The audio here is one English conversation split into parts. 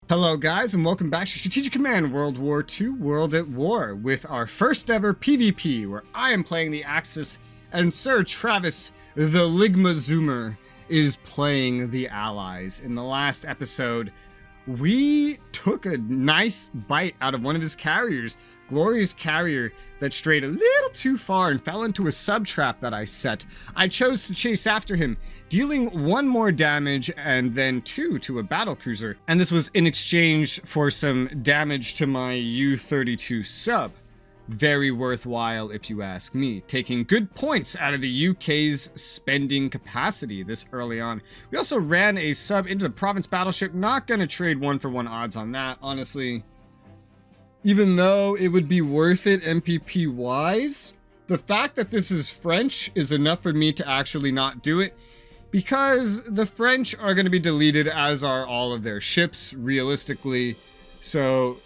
Hello guys, and welcome back to Strategic Command World War II World at War with our first ever PvP, where I am playing the Axis and SirTravis, the Ligma Zoomer, is playing the Allies. In the last episode, we took a nice bite out of one of his carriers, glorious carrier that strayed a little too far and fell into a sub trap that I set. I chose to chase after him, dealing 1 more damage and then 2 to a battle cruiser. And this was in exchange for some damage to my U-32 sub. Very worthwhile if you ask me, taking good points out of the UK's spending capacity this early on. We also ran a sub into the province battleship, not gonna trade 1-for-1 odds on that, honestly. Even though it would be worth it MPP wise, the fact that this is French is enough for me to actually not do it, because the French are going to be deleted, as are all of their ships realistically. So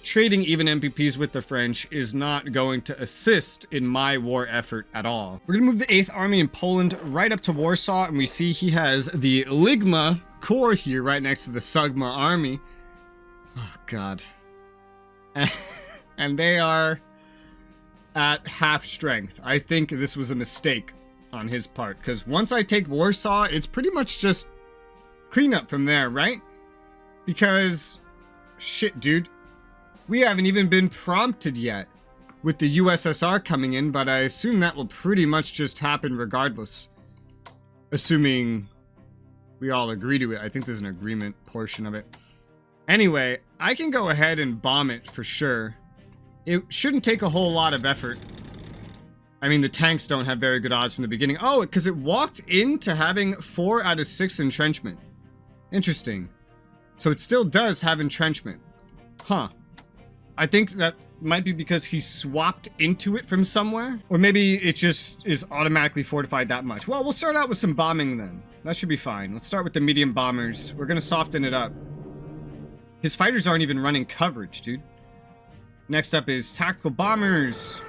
trading even MPPs with the French is not going to assist in my war effort at all. We're going to move the 8th Army in Poland right up to Warsaw, and we see he has the Ligma Corps here right next to the Sugma Army. Oh god. And they are at half strength. I think this was a mistake on his part, because once I take Warsaw, it's pretty much just cleanup from there, right? Because, shit, dude, we haven't even been prompted yet with the USSR coming in, but I assume that will pretty much just happen regardless. Assuming we all agree to it. I think there's an agreement portion of it. Anyway, I can go ahead and bomb it for sure. It shouldn't take a whole lot of effort. I mean, the tanks don't have very good odds from the beginning. Oh, because it walked into having 4 out of 6 entrenchment. Interesting. So it still does have entrenchment. Huh. I think that might be because he swapped into it from somewhere. Or maybe it just is automatically fortified that much. Well, we'll start out with some bombing then. That should be fine. Let's start with the medium bombers. We're going to soften it up. His fighters aren't even running coverage, dude. Next up is tactical bombers.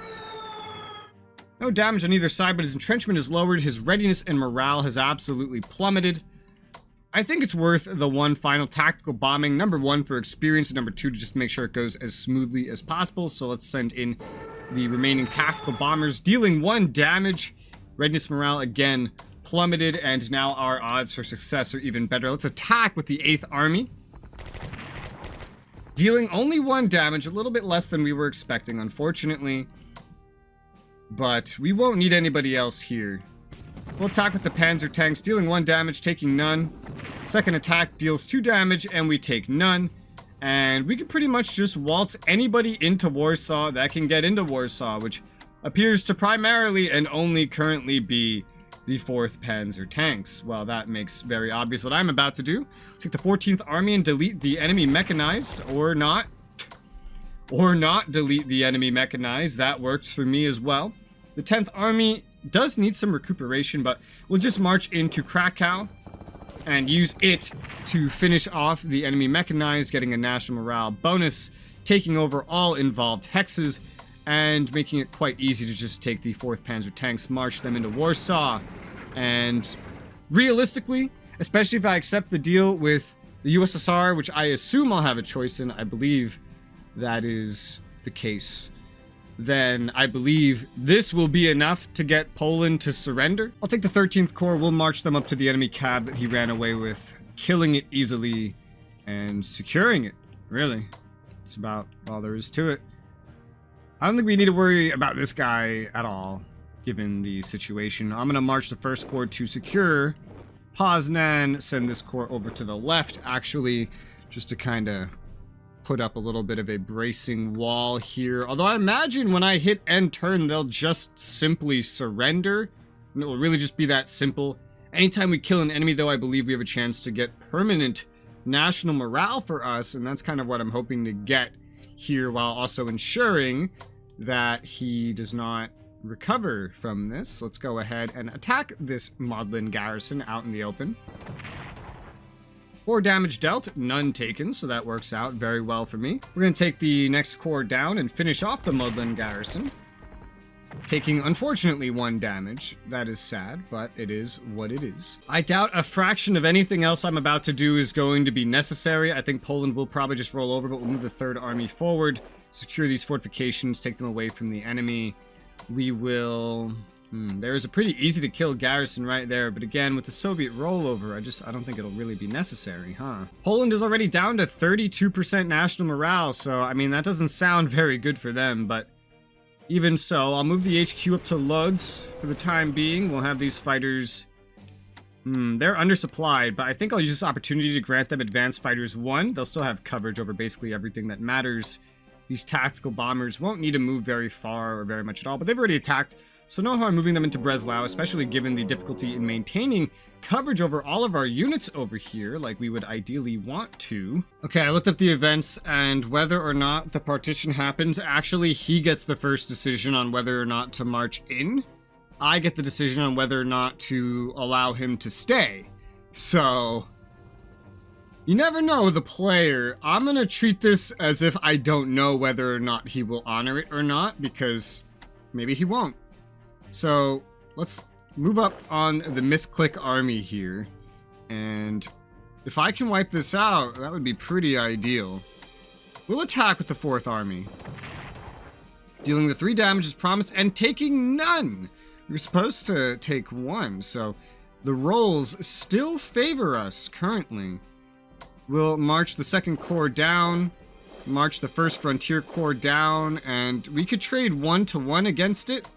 No damage on either side, but his entrenchment is lowered. His readiness and morale has absolutely plummeted. I think it's worth the 1 final tactical bombing. Number 1 for experience, and number 2 to just make sure it goes as smoothly as possible. So let's send in the remaining tactical bombers, dealing 1 damage. Readiness morale again plummeted, and now our odds for success are even better. Let's attack with the 8th Army. Dealing only 1 damage, a little bit less than we were expecting, unfortunately. But we won't need anybody else here. We'll attack with the Panzer tanks, dealing 1 damage, taking none. Second attack deals 2 damage, and we take none. And we can pretty much just waltz anybody into Warsaw that can get into Warsaw, which appears to primarily and only currently be the 4th Panzer tanks. Well, that makes very obvious what I'm about to do. Take the 14th Army and delete the enemy mechanized, or not. Or not delete the enemy mechanized. That works for me as well. The 10th Army does need some recuperation, but we'll just march into Krakow and use it to finish off the enemy mechanized, getting a national morale bonus, taking over all involved hexes, and making it quite easy to just take the 4th Panzer tanks, march them into Warsaw. And realistically, especially if I accept the deal with the USSR, which I assume I'll have a choice in, I believe that is the case, then I believe this will be enough to get Poland to surrender. I'll take the 13th Corps, we'll march them up to the enemy cab that he ran away with, killing it easily and securing it, really. That's about all there is to it. I don't think we need to worry about this guy at all, given the situation. I'm going to march the 1st Corps to secure Poznan, send this corps over to the left, actually, just to kind of put up a little bit of a bracing wall here. Although I imagine when I hit end turn, they'll just simply surrender, and it will really just be that simple. Anytime we kill an enemy, though, I believe we have a chance to get permanent national morale for us, and that's kind of what I'm hoping to get here, while also ensuring that he does not recover from this. Let's go ahead and attack this Modlin garrison out in the open. 4 damage dealt, none taken, so that works out very well for me. We're going to take the next corps down and finish off the Modlin garrison. taking, unfortunately, 1 damage. That is sad, but it is what it is. I doubt a fraction of anything else I'm about to do is going to be necessary. I think Poland will probably just roll over, but we'll move the 3rd Army forward, secure these fortifications, take them away from the enemy. We will... there's a pretty easy to kill garrison right there, but again, with the Soviet rollover, I don't think it'll really be necessary, huh? Poland is already down to 32% national morale, so, I mean, that doesn't sound very good for them, but even so, I'll move the HQ up to Lodz for the time being. We'll have these fighters... they're undersupplied, but I think I'll use this opportunity to grant them Advanced Fighters 1. They'll still have coverage over basically everything that matters. These tactical bombers won't need to move very far or very much at all, but they've already attacked, so no harm moving them into Breslau, especially given the difficulty in maintaining coverage over all of our units over here, like we would ideally want to. Okay, I looked up the events, and whether or not the partition happens, actually he gets the first decision on whether or not to march in. I get the decision on whether or not to allow him to stay. So... you never know with a player. I'm gonna treat this as if I don't know whether or not he will honor it or not, because maybe he won't. So, let's move up on the misclick army here. And if I can wipe this out, that would be pretty ideal. We'll attack with the 4th Army, dealing the 3 damage as promised and taking none. We were supposed to take 1, so the rolls still favor us currently. We'll march the 2nd Corps down, march the 1st Frontier Corps down, and we could trade 1-to-1 against it.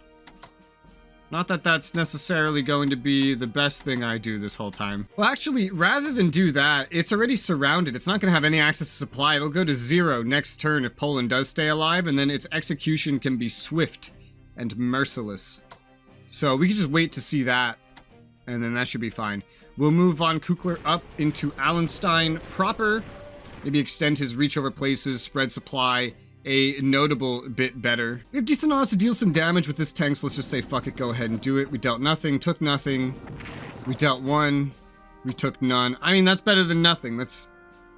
Not that that's necessarily going to be the best thing I do this whole time. Well, actually, rather than do that, it's already surrounded. It's not going to have any access to supply. It'll go to 0 next turn if Poland does stay alive, and then its execution can be swift and merciless. So we can just wait to see that, and then that should be fine. We'll move von Kukler up into Allenstein proper, maybe extend his reach over places, spread supply a notable bit better. We have decent odds to deal some damage with this tank, so let's just say fuck it, go ahead and do it. We dealt nothing, took nothing. We dealt 1, we took none. I mean, that's better than nothing. That's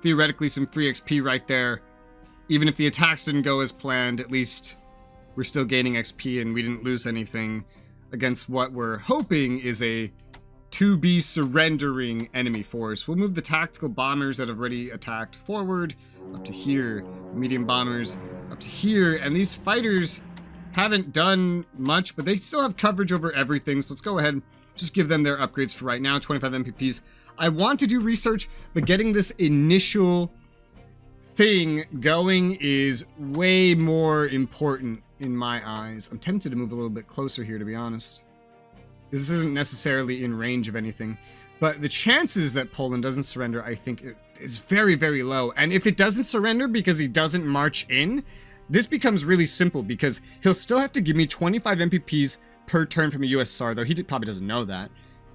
theoretically some free XP right there. Even if the attacks didn't go as planned, at least we're still gaining XP and we didn't lose anything against what we're hoping is a to-be surrendering enemy force. We'll move the tactical bombers that have already attacked forward up to here, medium bombers up to here, and these fighters haven't done much, but they still have coverage over everything, so let's go ahead and just give them their upgrades for right now, 25 MPPs. I want to do research, but getting this initial thing going is way more important in my eyes. I'm tempted to move a little bit closer here, to be honest. This isn't necessarily in range of anything, but the chances that Poland doesn't surrender, I think, is very, very low. And if it doesn't surrender because he doesn't march in, this becomes really simple because he'll still have to give me 25 MPPs per turn from a USSR, though he probably doesn't know that,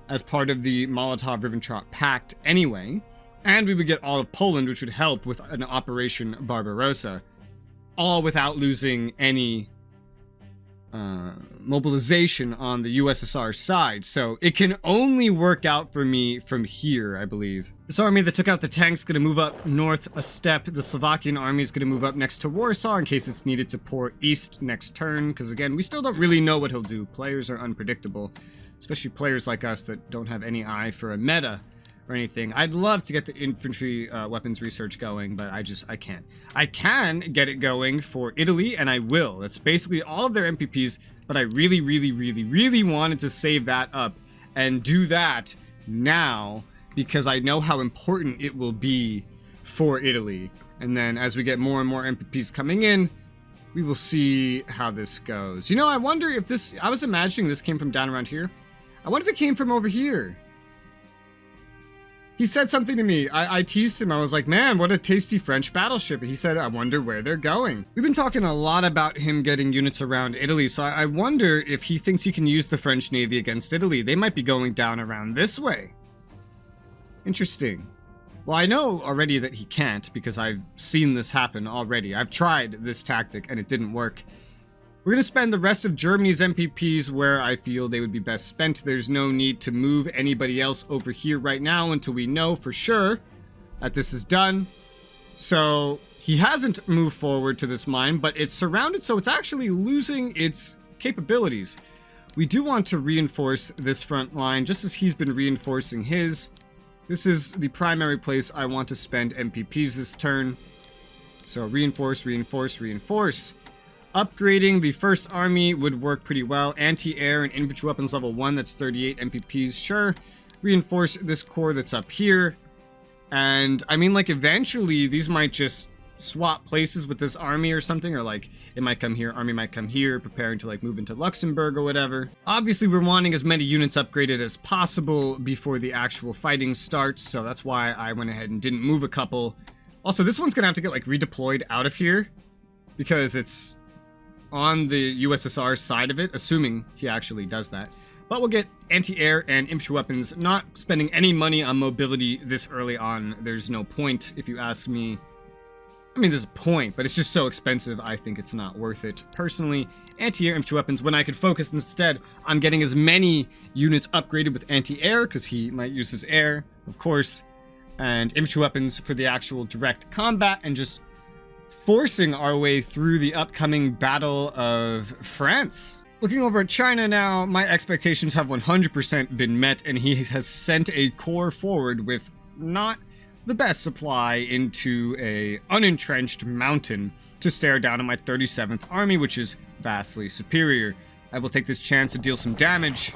as part of the Molotov-Ribbentrop Pact anyway. And we would get all of Poland, which would help with an Operation Barbarossa, all without losing any mobilization on the USSR side, so it can only work out for me from here, I believe. This army that took out the tanks is going to move up north a step. The Slovakian army is going to move up next to Warsaw in case it's needed to pour east next turn, because again, we still don't really know what he'll do. Players are unpredictable, especially players like us that don't have any eye for a meta or anything. I'd love to get the infantry weapons research going, but I can't. I can get it going for Italy, and I will. That's basically all of their MPPs, but I really, really, really, really wanted to save that up and do that now because I know how important it will be for Italy. And then as we get more and more MPPs coming in, we will see how this goes. You know, I wonder if this, I was imagining this came from down around here. I wonder if it came from over here. He said something to me. I teased him. I was like, man, what a tasty French battleship. He said, I wonder where they're going. We've been talking a lot about him getting units around Italy, so I wonder if he thinks he can use the French Navy against Italy. They might be going down around this way. Interesting. Well, I know already that he can't because I've seen this happen already. I've tried this tactic and it didn't work. We're going to spend the rest of Germany's MPPs where I feel they would be best spent. There's no need to move anybody else over here right now until we know for sure that this is done. So he hasn't moved forward to this mine, but it's surrounded, so it's actually losing its capabilities. We do want to reinforce this front line just as he's been reinforcing his. This is the primary place I want to spend MPPs this turn. So reinforce, reinforce, reinforce. Upgrading the first army would work pretty well. Anti-air and infantry weapons level 1, that's 38 MPPs, sure. Reinforce this core that's up here. And I mean, like, eventually these might just swap places with this army or something, or like it might come here, army might come here, preparing to like move into Luxembourg or whatever. Obviously we're wanting as many units upgraded as possible before the actual fighting starts, so that's why I went ahead and didn't move a couple. Also, this one's gonna have to get like redeployed out of here because it's on the USSR side of it, assuming he actually does that. But we'll get anti-air and infantry weapons. Not spending any money on mobility this early on. There's no point, if you ask me. I mean, there's a point, but it's just so expensive, I think it's not worth it. Personally, anti-air infantry weapons, when I could focus instead on getting as many units upgraded with anti-air, because he might use his air, of course, and infantry weapons for the actual direct combat, and just forcing our way through the upcoming Battle of France. Looking over at China now, my expectations have 100% been met, and he has sent a corps forward with not the best supply into a unentrenched mountain to stare down at my 37th army, which is vastly superior. I will take this chance to deal some damage,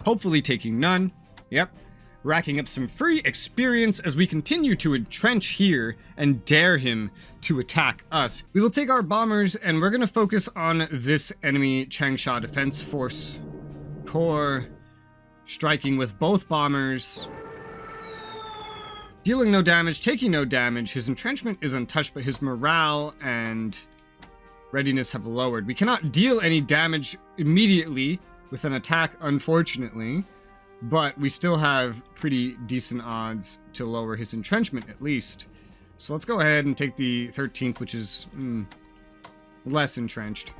hopefully taking none. Yep. Racking up some free experience as we continue to entrench here and dare him to attack us. We will take our bombers and we're going to focus on this enemy Changsha Defense Force Corps, striking with both bombers. Dealing no damage, taking no damage. His entrenchment is untouched, but his morale and readiness have lowered. We cannot deal any damage immediately with an attack, unfortunately. But we still have pretty decent odds to lower his entrenchment, at least. So let's go ahead and take the 13th, which is less entrenched,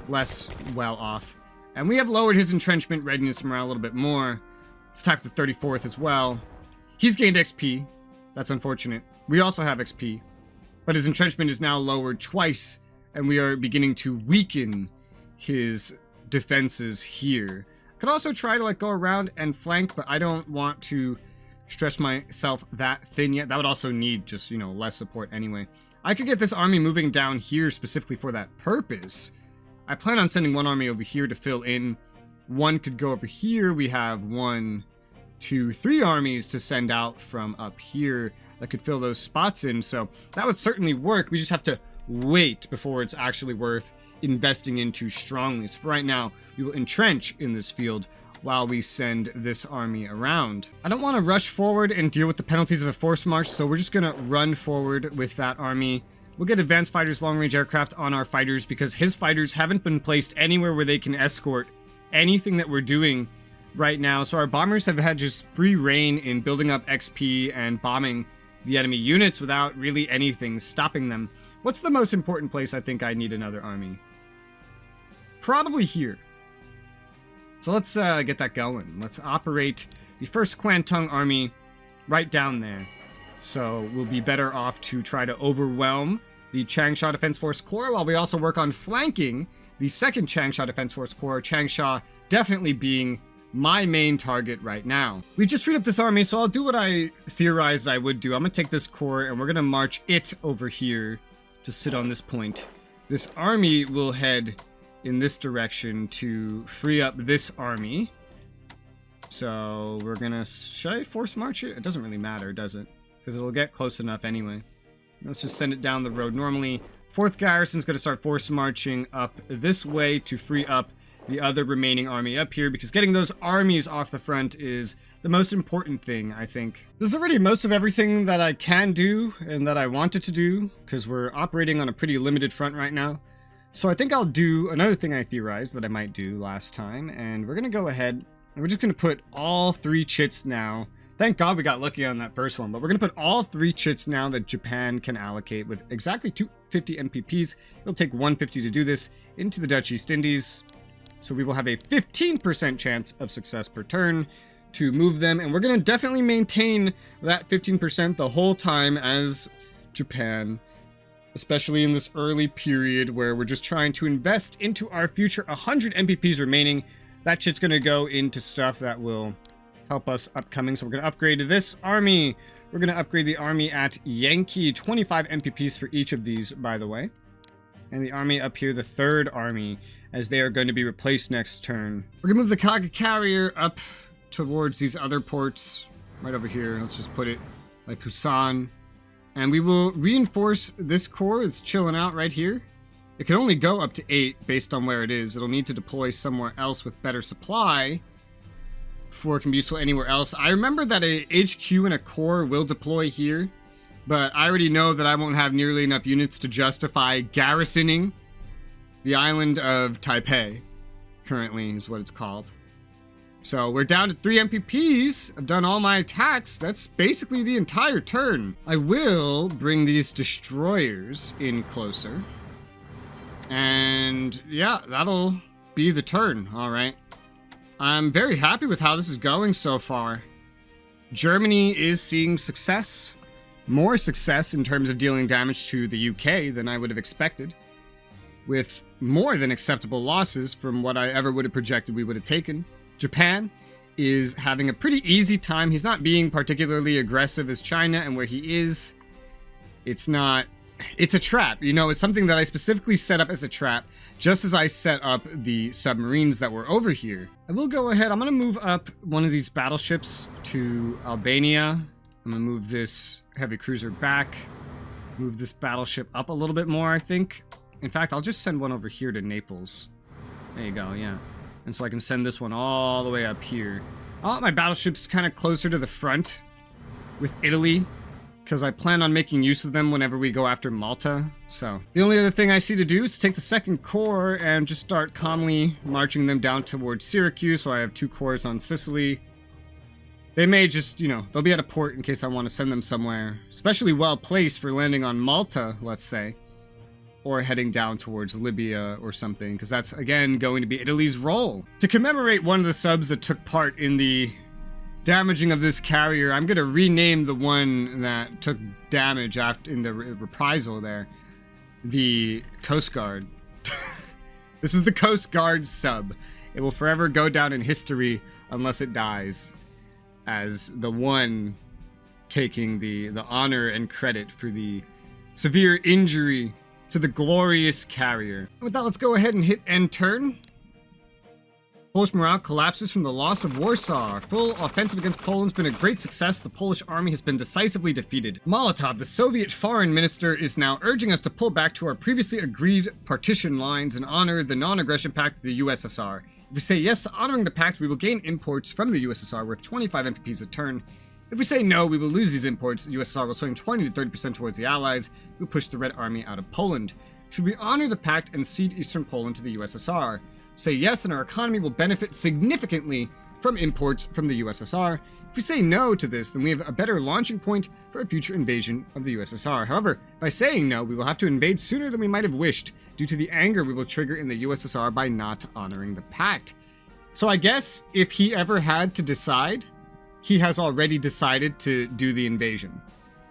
less well off. And we have lowered his entrenchment, readiness, morale a little bit more. Let's attack the 34th as well. He's gained XP. That's unfortunate. We also have XP. But his entrenchment is now lowered twice, and we are beginning to weaken his defenses here. Could also try to like go around and flank, but I don't want to stretch myself that thin yet. That would also need just, you know, less support anyway. I could get this army moving down here specifically for that purpose. I plan on sending one army over here to fill in. One could go over here. We have 1, 2, 3 armies to send out from up here that could fill those spots in. So that would certainly work. We just have to wait before it's actually worth investing into strongly. So for right now, we will entrench in this field while we send this army around. I don't want to rush forward and deal with the penalties of a forced march, so we're just going to run forward with that army. We'll get advanced fighters, long-range aircraft on our fighters because his fighters haven't been placed anywhere where they can escort anything that we're doing right now. So our bombers have had just free reign in building up XP and bombing the enemy units without really anything stopping them. What's the most important place I think I need another army? Probably here. So let's get that going. Let's operate the first Kwantung army right down there. So we'll be better off to try to overwhelm the Changsha Defense Force Corps while we also work on flanking the second Changsha Defense Force Corps, Changsha definitely being my main target right now. We've just freed up this army, so I'll do what I theorized I would do. I'm going to take this corps and we're going to march it over here to sit on this point. This army will head in this direction to free up this army. So we're gonna, should I force march it? It doesn't really matter, does it? Because it'll get close enough anyway. Let's just send it down the road normally. 4th Garrison's gonna start force marching up this way to free up the other remaining army up here, because getting those armies off the front is the most important thing, I think. This is already most of everything that I can do and that I wanted to do, because we're operating on a pretty limited front right now. So I think I'll do another thing I theorized that I might do last time, and we're going to go ahead and we're just going to put all 3 chits now. Thank God we got lucky on that first one, but we're going to put all 3 chits now that Japan can allocate with exactly 250 MPPs. It'll take 150 to do this into the Dutch East Indies. So we will have a 15% chance of success per turn to move them, and we're going to definitely maintain that 15% the whole time as Japan especially in this early period where we're just trying to invest into our future. 100 MPPs remaining. That shit's gonna go into stuff that will help us upcoming. So we're gonna upgrade this army. We're gonna upgrade the army at Yankee. 25 MPPs for each of these, by the way. And the army up here, the third army, as they are going to be replaced next turn. We're gonna move the Kaga carrier up towards these other ports. Right over here. Let's just put it like Busan. And we will reinforce this core. It's chilling out right here. It can only go up to 8 based on where it is. It'll need to deploy somewhere else with better supply before it can be useful anywhere else. I remember that a HQ and a core will deploy here, but I already know that I won't have nearly enough units to justify garrisoning the island of Taipei, currently is what it's called. So we're down to 3 MPPs. I've done all my attacks. That's basically the entire turn. I will bring these destroyers in closer. And yeah, that'll be the turn. All right. I'm very happy with how this is going so far. Germany is seeing success. More success in terms of dealing damage to the UK than I would have expected. With more than acceptable losses from what I ever would have projected we would have taken. Japan is having a pretty easy time. He's not being particularly aggressive as China, and where he is, it's a trap. You know, it's something that I specifically set up as a trap, just as I set up the submarines that were over here. I will go ahead. I'm going to move up one of these battleships to Albania. I'm going to move this heavy cruiser back. Move this battleship up a little bit more, I think. In fact, I'll just send one over here to Naples. There you go, yeah. And so I can send this one all the way up here. I want my battleships kind of closer to the front with Italy, because I plan on making use of them whenever we go after Malta. So the only other thing I see to do is take the second corps and just start calmly marching them down towards Syracuse. So I have 2 corps on Sicily. They may just, you know, they'll be at a port in case I want to send them somewhere, especially well placed for landing on Malta, let's say. Or heading down towards Libya or something, because that's, again, going to be Italy's role. To commemorate one of the subs that took part in the damaging of this carrier, I'm going to rename the one that took damage after in the reprisal there, the Coast Guard. This is the Coast Guard sub. It will forever go down in history unless it dies as the one taking the honor and credit for the severe injury to the glorious carrier. With that, let's go ahead and hit end turn. Polish morale collapses from the loss of Warsaw. Our full offensive against Poland has been a great success. The Polish army has been decisively defeated. Molotov, the Soviet foreign minister, is now urging us to pull back to our previously agreed partition lines and honor the non-aggression pact of the USSR. If we say yes to honoring the pact, we will gain imports from the USSR worth 25 MPPs a turn. If we say no, we will lose these imports. The USSR will swing 20 to 30% towards the Allies, who push the Red Army out of Poland. Should we honor the pact and cede Eastern Poland to the USSR? Say yes, and our economy will benefit significantly from imports from the USSR. If we say no to this, then we have a better launching point for a future invasion of the USSR. However, by saying no, we will have to invade sooner than we might have wished, due to the anger we will trigger in the USSR by not honoring the pact. So I guess if he ever had to decide, he has already decided to do the invasion.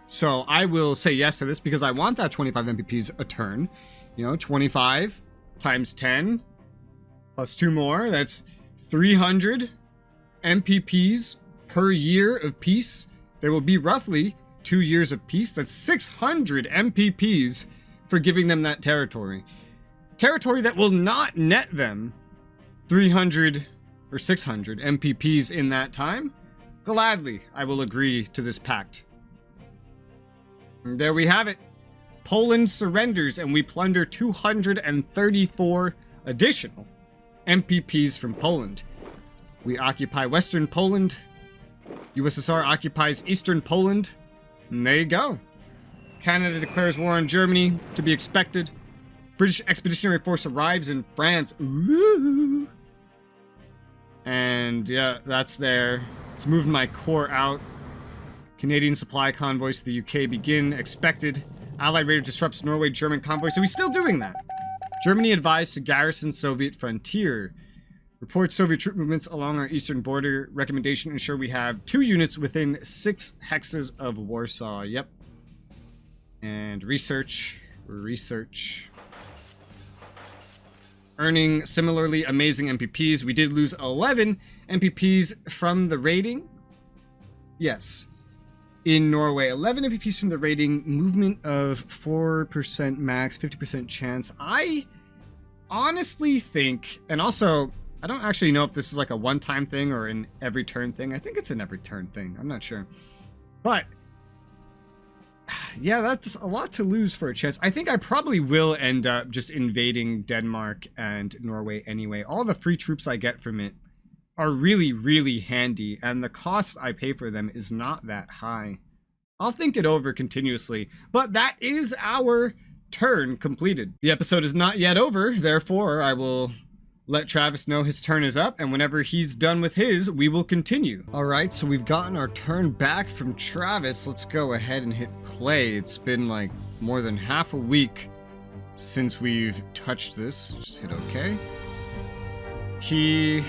So I will say yes to this because I want that 25 MPPs a turn. You know, 25 times 10 plus 2 more. That's 300 MPPs per year of peace. There will be roughly 2 years of peace. That's 600 MPPs for giving them that territory. Territory that will not net them 300 or 600 MPPs in that time. Gladly, I will agree to this pact. And there we have it. Poland surrenders and we plunder 234 additional MPPs from Poland. We occupy Western Poland. USSR occupies Eastern Poland. And there you go. Canada declares war on Germany, to be expected. British Expeditionary Force arrives in France. Ooh. And yeah, that's there. It's moving my core out. Canadian supply convoys to the UK begin. Expected. Allied raider disrupts Norway German convoy. So he's still doing that. Germany advised to garrison Soviet frontier. Report Soviet troop movements along our eastern border. Recommendation: ensure we have 2 units within 6 hexes of Warsaw. Yep. And research. research. Earning similarly amazing MPPs. We did lose 11 MPPs from the raiding. Yes. In Norway, 11 MPPs from the raiding. Movement of 4% max, 50% chance. I honestly think, and also, I don't actually know if this is like a one-time thing or an every turn thing. I think it's an every turn thing. I'm not sure. But yeah, that's a lot to lose for a chance. I think I probably will end up just invading Denmark and Norway anyway. All the free troops I get from it are really, really handy, and the cost I pay for them is not that high. I'll think it over continuously, but that is our turn completed. The episode is not yet over, therefore I will let Travis know his turn is up, and whenever he's done with his, we will continue. All right, so we've gotten our turn back from Travis. Let's go ahead and hit play. It's been like more than half a week since we've touched this. Just hit OK. He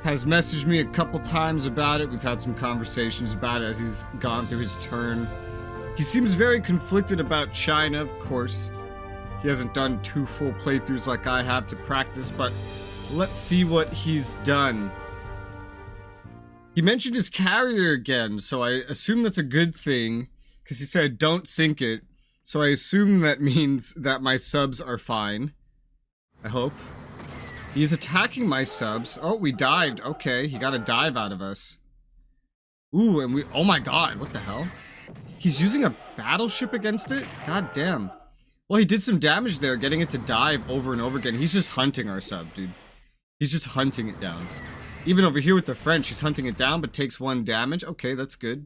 has messaged me a couple times about it. We've had some conversations about it as he's gone through his turn. He seems very conflicted about China, of course. He hasn't done 2 full playthroughs like I have to practice, but let's see what he's done. He mentioned his carrier again, so I assume that's a good thing, because he said don't sink it. So I assume that means that my subs are fine. I hope. He's attacking my subs. Oh, we dived. Okay, he got a dive out of us. Ooh, and we... Oh my god, what the hell? He's using a battleship against it? God damn. Well, he did some damage there, getting it to dive over and over again. He's just hunting our sub, dude. He's just hunting it down. Even over here with the French, he's hunting it down, but takes 1 damage. Okay, that's good.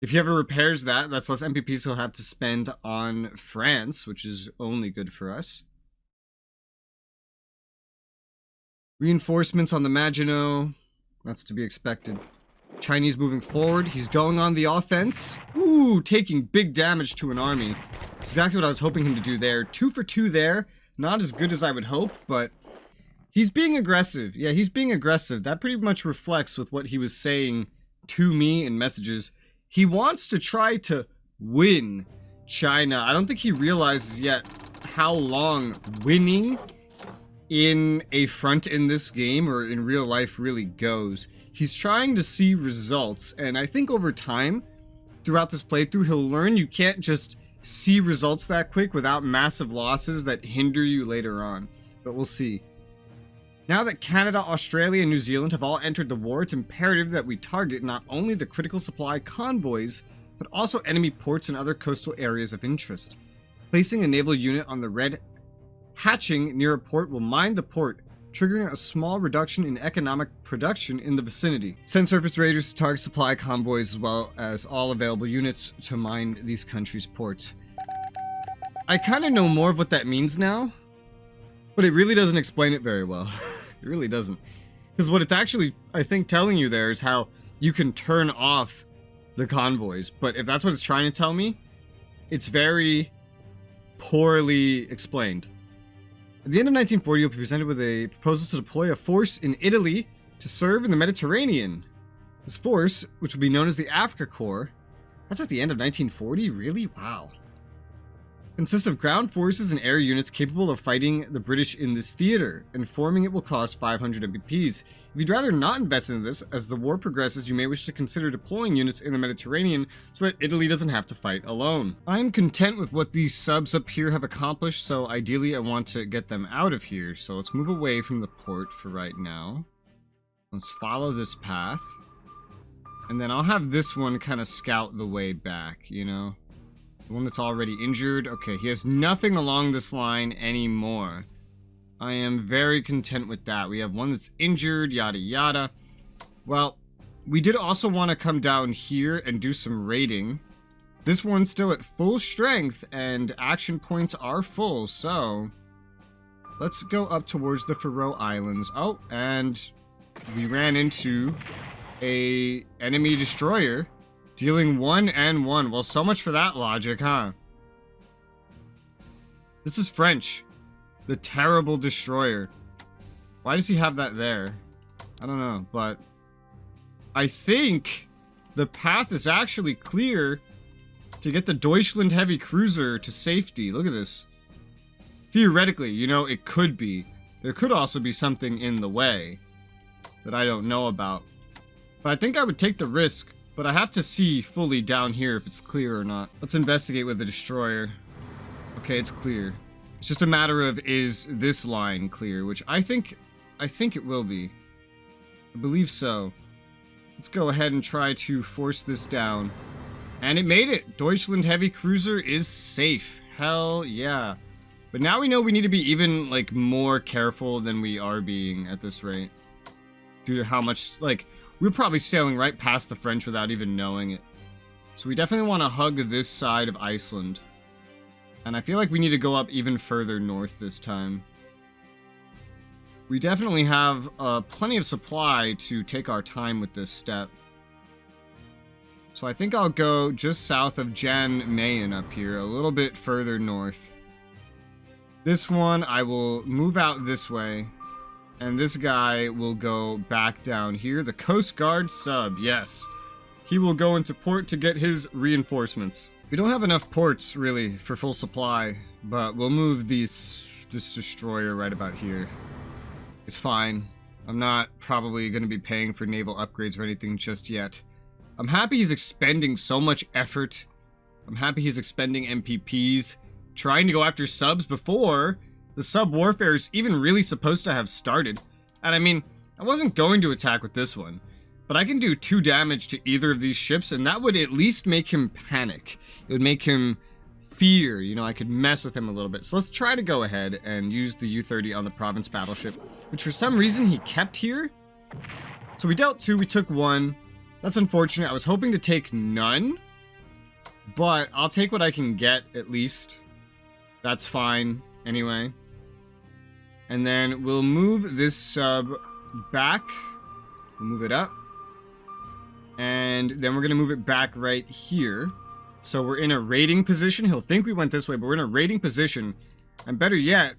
If he ever repairs that, that's less MPPs he'll have to spend on France, which is only good for us. Reinforcements on the Maginot. That's to be expected. Chinese moving forward. He's going on the offense. Ooh, taking big damage to an army. That's exactly what I was hoping him to do there. 2 for 2 there. Not as good as I would hope, but he's being aggressive. Yeah, he's being aggressive. That pretty much reflects with what he was saying to me in messages. He wants to try to win China. I don't think he realizes yet how long winning in a front in this game or in real life really goes. He's trying to see results, and I think over time, throughout this playthrough, he'll learn you can't just see results that quick without massive losses that hinder you later on. But we'll see. Now that Canada, Australia, and New Zealand have all entered the war, it's imperative that we target not only the critical supply convoys, but also enemy ports and other coastal areas of interest. Placing a naval unit on the red hatching near a port will mine the port, triggering a small reduction in economic production in the vicinity. Send surface raiders to target supply convoys as well as all available units to mine these countries' ports. I kind of know more of what that means now, but it really doesn't explain it very well. It really doesn't. Because what it's actually, I think, telling you there is how you can turn off the convoys. But if that's what it's trying to tell me, it's very poorly explained. At the end of 1940, you'll be presented with a proposal to deploy a force in Italy to serve in the Mediterranean. This force, which will be known as the Africa Corps, that's at the end of 1940? Really? Wow. Consists of ground forces and air units capable of fighting the British in this theater, and forming it will cost 500 MPPs. If you'd rather not invest in this, as the war progresses, you may wish to consider deploying units in the Mediterranean so that Italy doesn't have to fight alone. I'm content with what these subs up here have accomplished, so ideally I want to get them out of here. So let's move away from the port for right now. Let's follow this path. And then I'll have this one kind of scout the way back, you know? The one that's already injured. Okay, he has nothing along this line anymore. I am very content with that. We have one that's injured, yada yada. Well, we did also want to come down here and do some raiding. This one's still at full strength and action points are full, so let's go up towards the Faroe Islands. Oh, and we ran into a enemy destroyer. Dealing 1 and 1. Well, so much for that logic, huh? This is French. The terrible destroyer. Why does he have that there? I don't know, but I think the path is actually clear to get the Deutschland heavy cruiser to safety. Look at this. Theoretically, you know, it could be. There could also be something in the way that I don't know about. But I think I would take the risk, but I have to see fully down here if it's clear or not. Let's investigate with the destroyer. Okay, it's clear. It's just a matter of, is this line clear, which I think it will be. I believe so. Let's go ahead and try to force this down. And it made it! Deutschland heavy cruiser is safe. Hell yeah. But now we know we need to be even, like, more careful than we are being at this rate. Due to how much, like, we're probably sailing right past the French without even knowing it. So we definitely want to hug this side of Iceland. And I feel like we need to go up even further north this time. We definitely have plenty of supply to take our time with this step. So I think I'll go just south of Jan Mayen up here, a little bit further north. This one, I will move out this way. And this guy will go back down here. The Coast Guard sub, yes. He will go into port to get his reinforcements. We don't have enough ports, really, for full supply. But we'll move this destroyer right about here. It's fine. I'm not probably going to be paying for naval upgrades or anything just yet. I'm happy he's expending so much effort. I'm happy he's expending MPPs. Trying to go after subs before the sub warfare is even really supposed to have started. And I mean, I wasn't going to attack with this one, but I can do 2 damage to either of these ships, and that would at least make him panic. It would make him fear, you know, I could mess with him a little bit. So let's try to go ahead and use the U-30 on the Province battleship, which for some reason he kept here. So we dealt 2, we took 1. That's unfortunate. I was hoping to take none, but I'll take what I can get at least. That's fine anyway. And then we'll move this sub back. We'll move it up. And then we're going to move it back right here. So we're in a raiding position. He'll think we went this way, but we're in a raiding position. And better yet,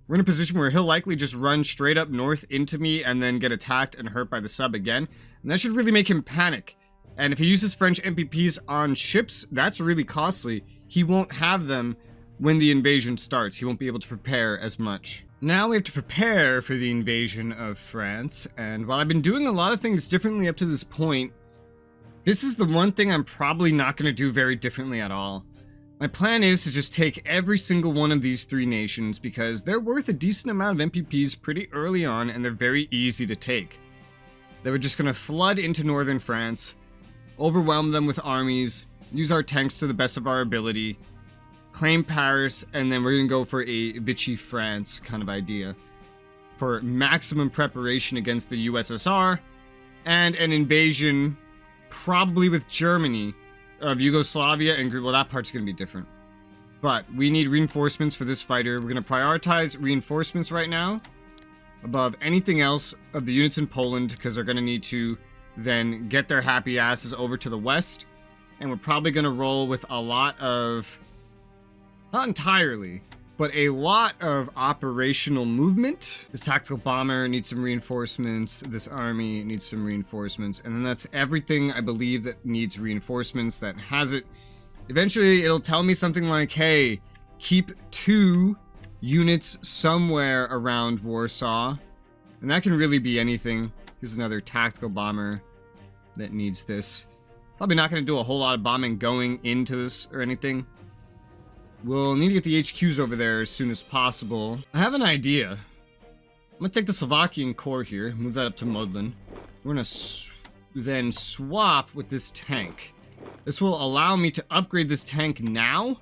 we're in a position where he'll likely just run straight up north into me and then get attacked and hurt by the sub again. And that should really make him panic. And if he uses French MPPs on ships, that's really costly. He won't have them when the invasion starts. He won't be able to prepare as much. Now we have to prepare for the invasion of France. And while I've been doing a lot of things differently up to this point, this is the one thing I'm probably not going to do very differently at all. My plan is to just take every single one of these 3 nations because they're worth a decent amount of MPPs pretty early on and they're very easy to take. They were just going to flood into northern France, overwhelm them with armies, use our tanks to the best of our ability, claim Paris, and then we're going to go for a Vichy France kind of idea for maximum preparation against the USSR and an invasion probably with Germany of Yugoslavia and well, that part's going to be different. But we need reinforcements for this fighter. We're going to prioritize reinforcements right now above anything else of the units in Poland because they're going to need to then get their happy asses over to the west. And we're probably going to roll with a lot of, not entirely, but a lot of operational movement. This tactical bomber needs some reinforcements. This army needs some reinforcements. And then that's everything I believe that needs reinforcements that has it. Eventually it'll tell me something like, hey, keep 2 units somewhere around Warsaw. And that can really be anything. Here's another tactical bomber that needs this. Probably not going to do a whole lot of bombing going into this or anything. We'll need to get the HQs over there as soon as possible. I have an idea. I'm going to take the Slovakian Corps here, move that up to Modlin. We're going to then swap with this tank. This will allow me to upgrade this tank now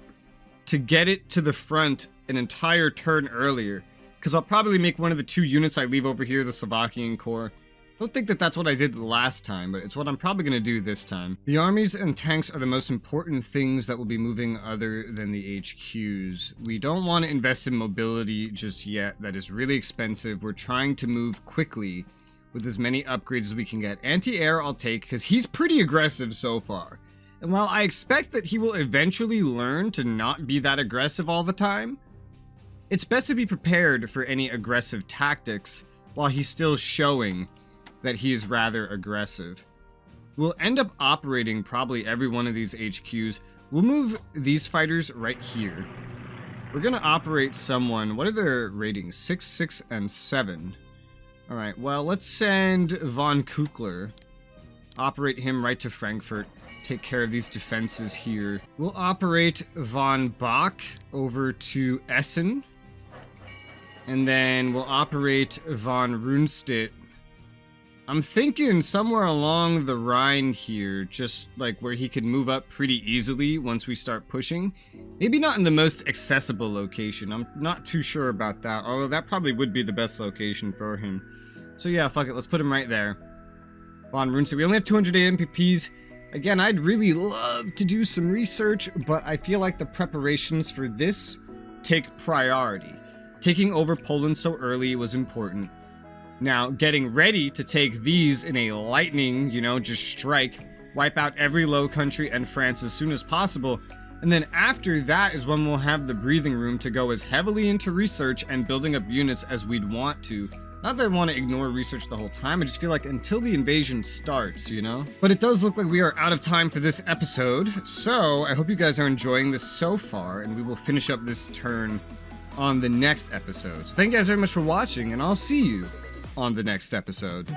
to get it to the front an entire turn earlier. Because I'll probably make one of the 2 units I leave over here, the Slovakian Corps. I don't think that that's what I did the last time, but it's what I'm probably going to do this time. The armies and tanks are the most important things that will be moving other than the HQs. We don't want to invest in mobility just yet. That is really expensive. We're trying to move quickly with as many upgrades as we can get. Anti-air I'll take because he's pretty aggressive so far. And while I expect that he will eventually learn to not be that aggressive all the time, it's best to be prepared for any aggressive tactics while he's still showing that he is rather aggressive. We'll end up operating probably every one of these HQs We'll move these fighters right here. We're gonna operate someone. What are their ratings? 6, 6, and 7. Alright, well, let's send Von Kukler. Operate him right to Frankfurt. Take care of these defenses here. We'll operate Von Bach over to Essen. And then we'll operate Von Rundstedt. I'm thinking somewhere along the Rhine here, just like where he could move up pretty easily once we start pushing. Maybe not in the most accessible location. I'm not too sure about that, although that probably would be the best location for him. So yeah, fuck it, let's put him right there. Von Rundstedt. We only have 208 MPPs. Again, I'd really love to do some research, but I feel like the preparations for this take priority. Taking over Poland so early was important. Now, getting ready to take these in a lightning, just strike, wipe out every Low Country and France as soon as possible, and then after that is when we'll have the breathing room to go as heavily into research and building up units as we'd want to. Not that I want to ignore research the whole time, I just feel like until the invasion starts, But it does look like we are out of time for this episode, so I hope you guys are enjoying this so far, and we will finish up this turn on the next episode. So thank you guys very much for watching, and I'll see you on the next episode.